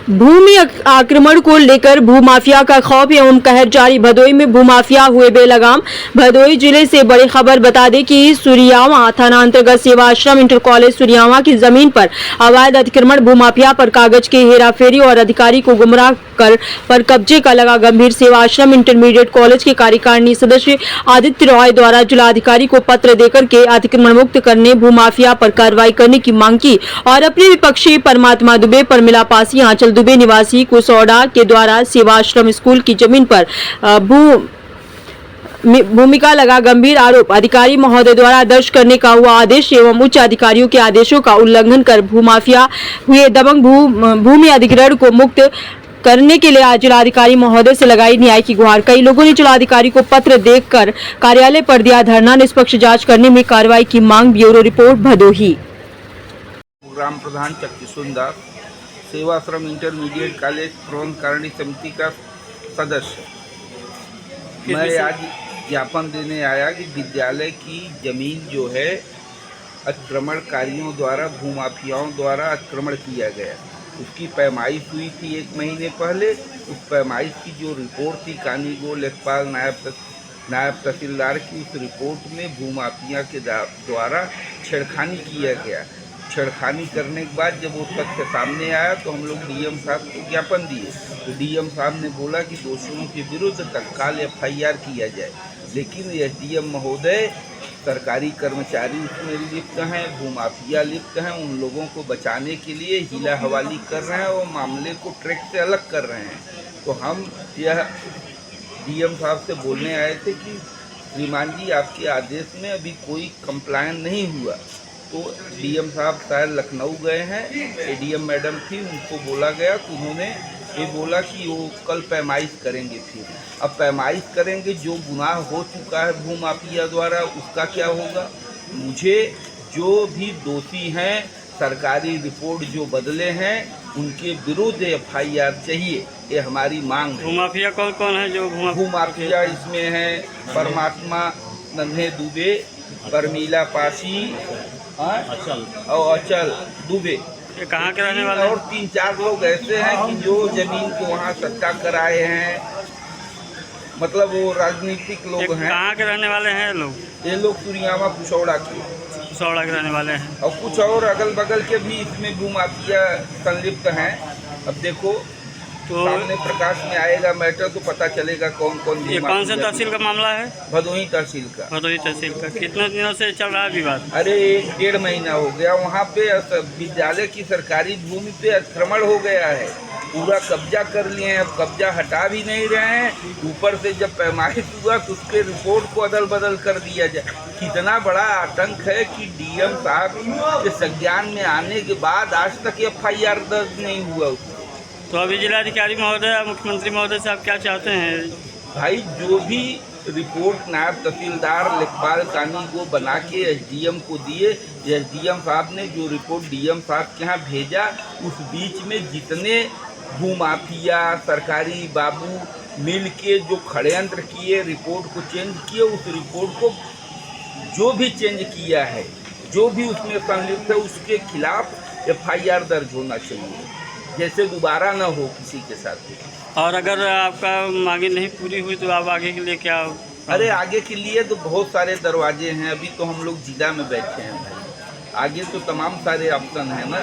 भूमि आक्रमण को लेकर भूमाफिया का खौफ एवं कहर जारी। भदोई में भूमाफिया हुए बेलगाम। भदोई जिले से बड़ी खबर बता दें कि सुरियावा थाना अंतर्गत सेवा आश्रम इंटर कॉलेज सुरियावा की जमीन पर अवैध अतिक्रमण भूमाफिया पर कागज की हेराफेरी और अधिकारी को गुमराह कर पर कब्जे का लगा गंभीर। सेवा आश्रम इंटरमीडिएट कॉलेज के कार्यकारिणी सदस्य आदित्य रॉय द्वारा जिलाधिकारी को पत्र देकर के अतिक्रमण मुक्त करने भूमाफिया पर कार्रवाई करने की मांग की और अपने विपक्षी परमात्मा दुबे पर मिलापासी आंचल दुबे निवासी कुसौड़ा के द्वारा सेवा आश्रम स्कूल की जमीन पर भूमिका लगा गंभीर आरोप। अधिकारी महोदय द्वारा दर्ज करने का हुआ आदेश एवं उच्च अधिकारियों के आदेशों का उल्लंघन कर भूमाफिया हुए दबंग भूमि अधिग्रहण को मुक्त करने के लिए आज जिलाधिकारी महोदय से लगाई न्याय की गुहार। कई लोगों ने जिलाधिकारी को पत्र देकर कार्यालय पर दिया धरना। निष्पक्ष जांच करने में कार्रवाई की मांग। Bureau report Bhadohi. ग्राम प्रधान चक्की सुंदर, सेवाश्रम इंटरमीडिएट कॉलेज प्रबंधकारिणी समिति का सदस्य। मैं आज ज्ञापन देने आया कि विद्यालय की जमीन जो है अतिक्रमणकारियों द्वारा भूमाफियाओं द्वारा अतिक्रमण किया गया। उसकी पैमाइश हुई थी 1 महीने पहले। उस पैमाइश की जो रिपोर्ट थी कानीगो लेखपाल नायब तहसीलदार की, उस रिपोर्ट में भूमाफिया के द्वारा छेड़खानी किया गया। छेड़खानी करने के बाद जब वो तथ्य सामने आया तो हम लोग डीएम साहब को ज्ञापन दिए। तो डीएम साहब ने बोला कि दोषियों के विरुद्ध तत्काल एफआईआर किया जाए, लेकिन एसडीएम महोदय सरकारी कर्मचारी इसमें लिप्त हैं, भूमाफिया लिप्त हैं। उन लोगों को बचाने के लिए हीला हवाली कर रहे हैं और मामले को ट्रैक से अलग कर रहे हैं। तो हम यह डीएम साहब से बोलने आए थे कि श्रीमान जी, आपके आदेश में अभी कोई कंप्लायन नहीं हुआ। तो डीएम साहब शायद लखनऊ गए हैं, एडीएम मैडम थी, उनको बोला गया तो उन्होंने ये बोला कि वो कल पैमाइश करेंगे। फिर अब पैमाइश करेंगे, जो गुनाह हो चुका है भूमाफिया द्वारा उसका क्या होगा। मुझे जो भी दोषी हैं, सरकारी रिपोर्ट जो बदले हैं, उनके विरुद्ध एफआईआर चाहिए, ये हमारी मांग है। भूमाफिया कौन कौन है जो भूमाफिया इसमें है? परमात्मा नन्हे दुबे, परमीला पासी और अचल दुबे, ये कहाँ के रहने वाले? और 3-4 लोग ऐसे हैं कि जो जमीन को वहाँ सट्टा कराए हैं। मतलब वो राजनीतिक लोग हैं। कहाँ के रहने वाले हैं लोग? ये लोग सुरियावा कुसौड़ा के रहने वाले हैं और कुछ और अगल बगल के भी इसमें भूमाफिया संलिप्त हैं। अब देखो तो सामने प्रकाश में आएगा मैटर तो पता चलेगा कौन कौन। ये कौन से तहसील का मामला है? भदोही तहसील का। भदोही तहसील का। कितने दिनों से चल रहा है विवाद? अरे 1-1.5 महीना हो गया। वहाँ पे विद्यालय की सरकारी भूमि पे अतिक्रमण हो गया है, पूरा कब्जा कर लिए हैं। अब कब्जा हटा भी नहीं रहे हैं। ऊपर से जब पैमाइश हुआ तो उसके रिपोर्ट को अदल बदल कर दिया जाए। कितना बड़ा आतंक है कि डीएम साहब के संज्ञान में आने के बाद आज तक एफआईआर दर्ज नहीं हुआ। तो अभी जिलाधिकारी महोदय, मुख्यमंत्री महोदय से आप क्या चाहते हैं? भाई, जो भी रिपोर्ट नायब तहसीलदार लेखपाल कानी को बना के एसडीएम को दिए, एसडीएम साहब ने जो रिपोर्ट डीएम साहब के यहाँ भेजा, उस बीच में जितने भूमाफिया सरकारी बाबू मिल के जो षड्यंत्र किए, रिपोर्ट को चेंज किए, उस रिपोर्ट को जो भी चेंज किया है, जो भी उसमें संलिप्त है, उसके खिलाफ एफआईआर दर्ज होना चाहिए, जैसे दोबारा न हो किसी के साथ। और अगर आपका मांगे नहीं पूरी हुई तो आप आगे के लिए क्या? अरे आगे के लिए तो बहुत सारे दरवाजे हैं। अभी तो हम लोग जिला में बैठे हैं भाई, आगे तो तमाम सारे ऑप्शन हैं ना।